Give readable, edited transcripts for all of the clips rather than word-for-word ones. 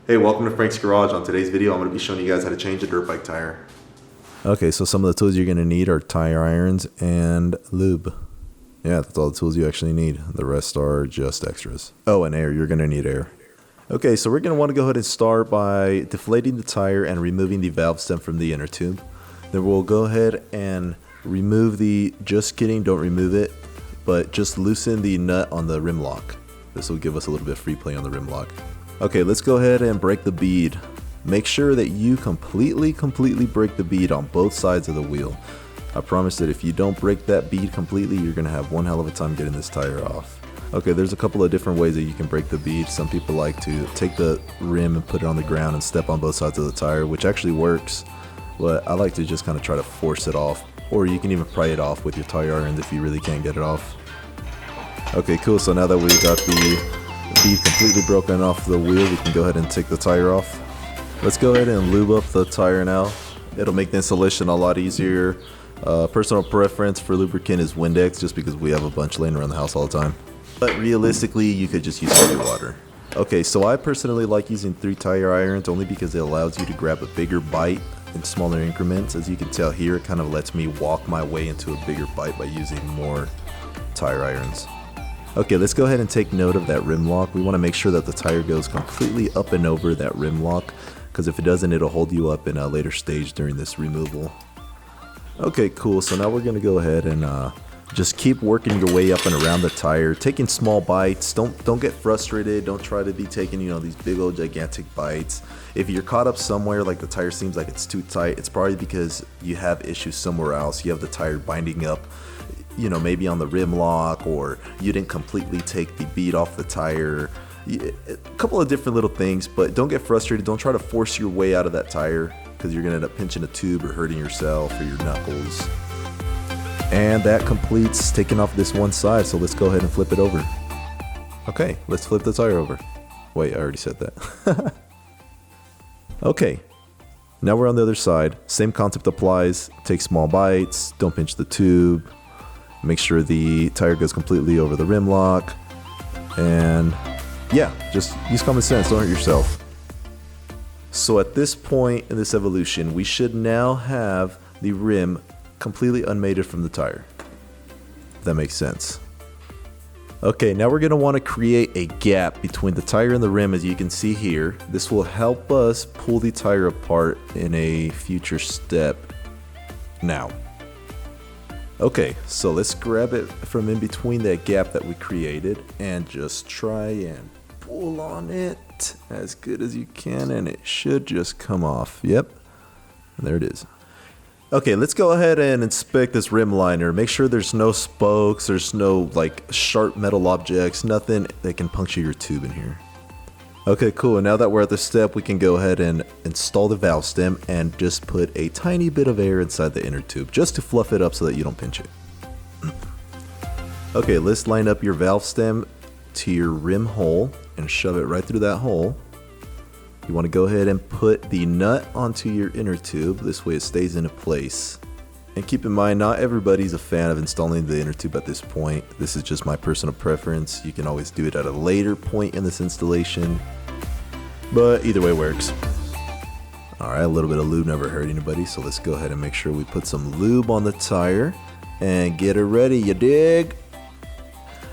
Hey, welcome to Frank's Garage. On today's video, I'm going to be showing you guys how to change a dirt bike tire. Okay, so some of the tools you're going to need are tire irons and lube. Yeah, that's all the tools you actually need. The rest are just extras. Oh, and air. You're going to need air. Okay, so we're going to want to go ahead and start by deflating the tire and removing the valve stem from the inner tube. Then we'll go ahead and remove the, just kidding, don't remove it, but just loosen the nut on the rim lock. This will give us a little bit of free play on the rim lock. Okay, let's go ahead and break the bead. Make sure that you completely break the bead on both sides of the wheel. I promise that if you don't break that bead completely, you're gonna have one hell of a time getting this tire off. Okay, there's a couple of different ways that you can break the bead. Some people like to take the rim and put it on the ground and step on both sides of the tire, which actually works. But I like to just kind of try to force it off. Or you can even pry it off with your tire iron if you really can't get it off. Okay, cool. So now that we got the bead completely broken off the wheel, we can go ahead and take the tire off. Let's go ahead and lube up the tire now. It'll make the installation a lot easier. Personal preference for lubricant is Windex, just because we have a bunch laying around the house all the time. But realistically, you could just use holy water. Okay, so I personally like using 3 tire irons only because it allows you to grab a bigger bite in smaller increments. As you can tell here, it kind of lets me walk my way into a bigger bite by using more tire irons. Okay, let's go ahead and take note of that rim lock. We want to make sure that the tire goes completely up and over that rim lock, because if it doesn't, it'll hold you up in a later stage during this removal. Okay, cool. So now we're going to go ahead and just keep working your way up and around the tire, taking small bites. Don't get frustrated. Don't try to be taking, these big old gigantic bites. If you're caught up somewhere, like the tire seems like it's too tight, it's probably because you have issues somewhere else. You have the tire binding up, maybe on the rim lock, or you didn't completely take the bead off the tire. A couple of different little things, but don't get frustrated. Don't try to force your way out of that tire, because you're going to end up pinching a tube or hurting yourself or your knuckles. And that completes taking off this one side, so let's go ahead and flip it over. Okay, let's flip the tire over. Wait, I already said that. Okay, now we're on the other side. Same concept applies. Take small bites, don't pinch the tube. Make sure the tire goes completely over the rim lock. And yeah, just use common sense, don't hurt yourself. So at this point in this evolution, we should now have the rim completely unmated from the tire. If that makes sense. Okay, now we're going to want to create a gap between the tire and the rim, as you can see here. This will help us pull the tire apart in a future step. Now, okay, so let's grab it from in between that gap that we created and just try and pull on it as good as you can, and it should just come off. Yep, there it is. Okay, let's go ahead and inspect this rim liner. Make sure there's no spokes, there's no sharp metal objects, nothing that can puncture your tube in here. Okay, cool. And now that we're at this step, we can go ahead and install the valve stem and just put a tiny bit of air inside the inner tube just to fluff it up so that you don't pinch it. Okay, let's line up your valve stem to your rim hole and shove it right through that hole. You want to go ahead and put the nut onto your inner tube. This way it stays into place. And keep in mind, not everybody's a fan of installing the inner tube at this point. This is just my personal preference. You can always do it at a later point in this installation, but either way works. Alright, a little bit of lube never hurt anybody, so let's go ahead and make sure we put some lube on the tire and get it ready, you dig?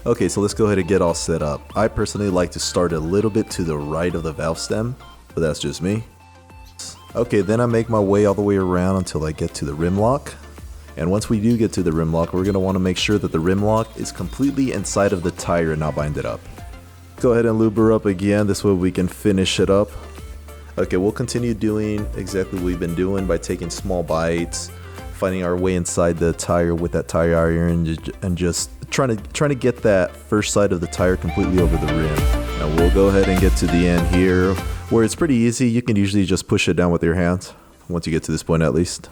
Okay, so let's go ahead and get all set up. I personally like to start a little bit to the right of the valve stem, but that's just me. Okay, then I make my way all the way around until I get to the rim lock. And once we do get to the rim lock, we're going to want to make sure that the rim lock is completely inside of the tire and not bind it up. Go ahead and lube her up again, this way we can finish it up. Okay, we'll continue doing exactly what we've been doing by taking small bites, finding our way inside the tire with that tire iron, and just trying to get that first side of the tire completely over the rim. And we'll go ahead and get to the end here, where it's pretty easy. You can usually just push it down with your hands, once you get to this point at least.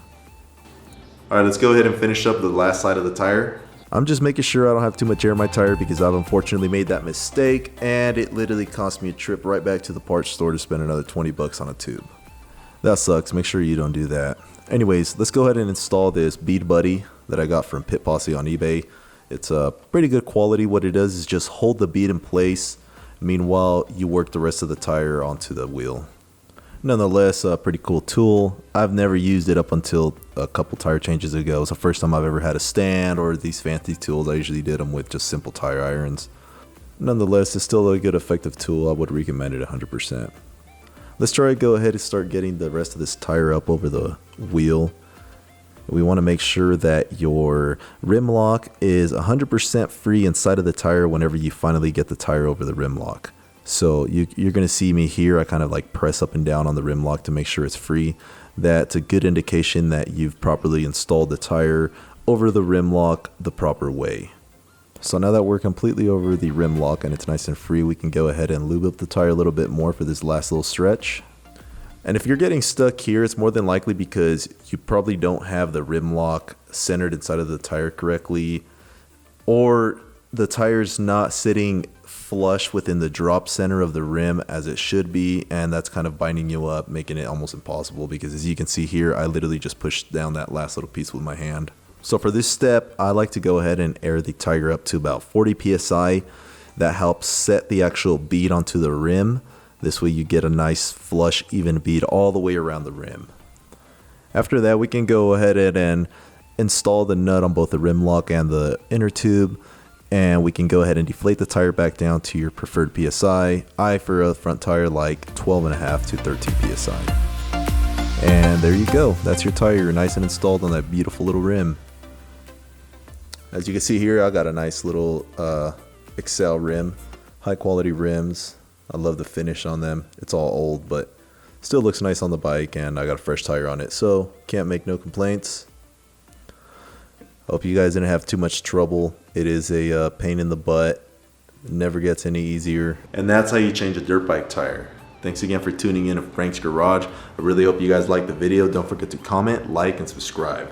Alright, let's go ahead and finish up the last side of the tire. I'm just making sure I don't have too much air in my tire, because I've unfortunately made that mistake, and it literally cost me a trip right back to the parts store to spend another 20 bucks on a tube. That sucks. Make sure you don't do that. Anyways, let's go ahead and install this bead buddy that I got from Pit Posse on eBay. It's pretty good quality. What it does is just hold the bead in place. Meanwhile, you work the rest of the tire onto the wheel. Nonetheless, a pretty cool tool. I've never used it up until a couple tire changes ago. It's the first time I've ever had a stand or these fancy tools. I usually did them with just simple tire irons. Nonetheless, it's still a good effective tool. I would recommend it 100%. Let's try to go ahead and start getting the rest of this tire up over the wheel. We want to make sure that your rim lock is 100% free inside of the tire whenever you finally get the tire over the rim lock. So you're going to see me here. I kind of like press up and down on the rim lock to make sure it's free. That's a good indication that you've properly installed the tire over the rim lock the proper way. So now that we're completely over the rim lock and it's nice and free, we can go ahead and lube up the tire a little bit more for this last little stretch. And if you're getting stuck here, it's more than likely because you probably don't have the rim lock centered inside of the tire correctly, or the tire's not sitting flush within the drop center of the rim as it should be, and that's kind of binding you up, making it almost impossible, because as you can see here, I literally just pushed down that last little piece with my hand. So for this step, I like to go ahead and air the tire up to about 40 psi. That helps set the actual bead onto the rim. This way you get a nice flush even bead all the way around the rim. After that, we can go ahead and install the nut on both the rim lock and the inner tube, and we can go ahead and deflate the tire back down to your preferred PSI. I, for a front tire, like 12.5 to 13 PSI. And there you go. That's your tire, nice and installed on that beautiful little rim. As you can see here, I got a nice little Excel rim, high quality rims. I love the finish on them. It's all old, but still looks nice on the bike, and I got a fresh tire on it, so can't make no complaints. Hope you guys didn't have too much trouble. It is a pain in the butt. It never gets any easier. And that's how you change a dirt bike tire. Thanks again for tuning in to Frank's Garage. I really hope you guys liked the video. Don't forget to comment, like, and subscribe.